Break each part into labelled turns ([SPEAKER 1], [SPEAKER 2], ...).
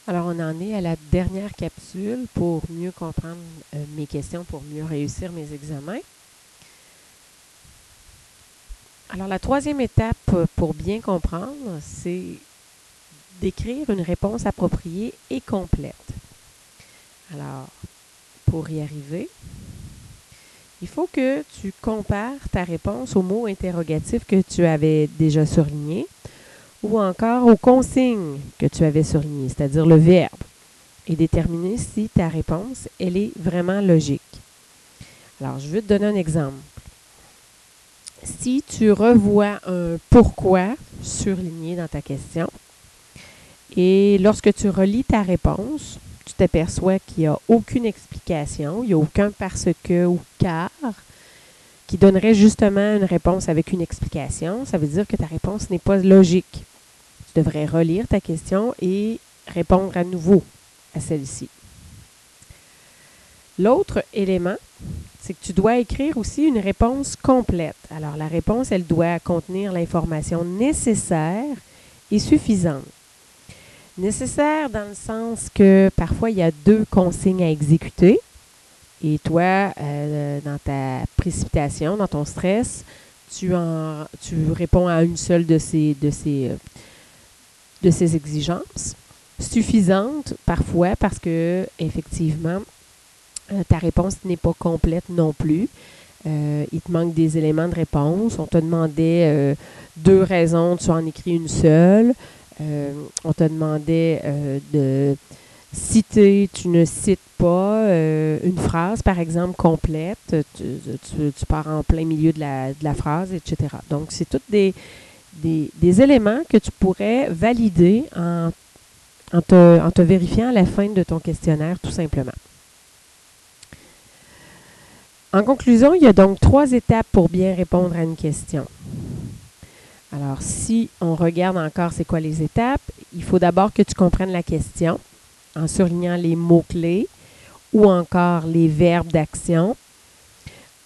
[SPEAKER 1] Alors, on en est à la dernière capsule pour mieux comprendre mes questions, pour mieux réussir mes examens. Alors, la troisième étape pour bien comprendre, c'est d'écrire une réponse appropriée et complète. Alors, pour y arriver, il faut que tu compares ta réponse aux mots interrogatifs que tu avais déjà surlignés ou encore aux consignes que tu avais surlignées, c'est-à-dire le verbe, et déterminer si ta réponse, elle est vraiment logique. Alors, je vais te donner un exemple. Si tu revois un pourquoi surligné dans ta question et lorsque tu relis ta réponse, tu t'aperçois qu'il n'y a aucune explication, il n'y a aucun parce que ou car qui donnerait justement une réponse avec une explication, ça veut dire que ta réponse n'est pas logique. Tu devrais relire ta question et répondre à nouveau à celle-ci. L'autre élément, c'est que tu dois écrire aussi une réponse complète. Alors, la réponse, elle doit contenir l'information nécessaire et suffisante. Nécessaire dans le sens que parfois, il y a 2 consignes à exécuter. Et toi, dans ta précipitation, dans ton stress, tu réponds à une seule de ces exigences. Suffisante parfois parce que, effectivement, ta réponse n'est pas complète non plus. Il te manque des éléments de réponse. On te demandait 2 raisons, tu en écris une seule. On te demandait de citer, tu ne cites pas une phrase, par exemple, complète. Tu pars en plein milieu de la phrase, etc. Donc, c'est tous des éléments que tu pourrais valider en te vérifiant à la fin de ton questionnaire, tout simplement. En conclusion, il y a donc 3 étapes pour bien répondre à une question. Alors, si on regarde encore c'est quoi les étapes, il faut d'abord que tu comprennes la question en surlignant les mots-clés ou encore les verbes d'action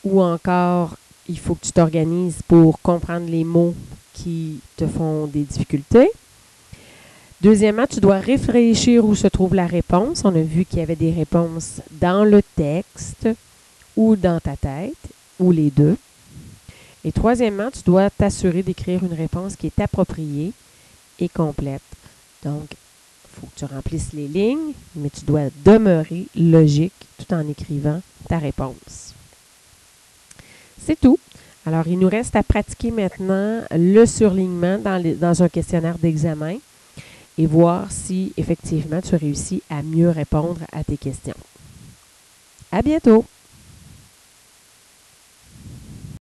[SPEAKER 1] ou encore il faut que tu t'organises pour comprendre les mots qui te font des difficultés. Deuxièmement, tu dois réfléchir où se trouve la réponse. On a vu qu'il y avait des réponses dans le texte ou dans ta tête, ou les deux. Et troisièmement, tu dois t'assurer d'écrire une réponse qui est appropriée et complète. Donc, il faut que tu remplisses les lignes, mais tu dois demeurer logique tout en écrivant ta réponse. C'est tout. Alors, il nous reste à pratiquer maintenant le surlignement dans un questionnaire d'examen et voir si, effectivement, tu réussis à mieux répondre à tes questions. À bientôt!